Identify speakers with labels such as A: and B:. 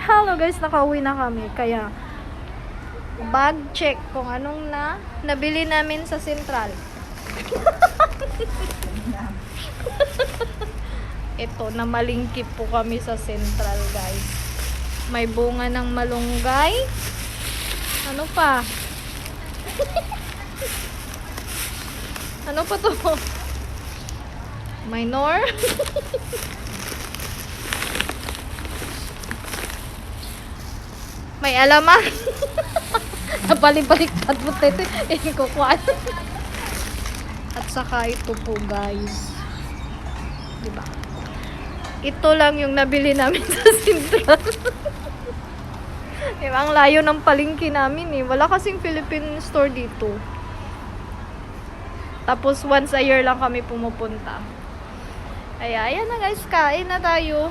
A: Hello guys, nakauwi na kami. Kaya, bag check kung anong nabili namin sa Central. Ito, namalingkip po kami sa Central, guys. May bunga ng malunggay. Ano pa? Ano pa to? Minor. May alaman. Napalibaliktad mo tete. Kukuha. At saka ito po, guys. Diba? Ito lang yung nabili namin sa Central. Diba? Ang layo ng palengke namin eh. Wala kasing Philippine store dito. Tapos once a year lang kami pumupunta. Kaya, ayan na guys. Kain na tayo.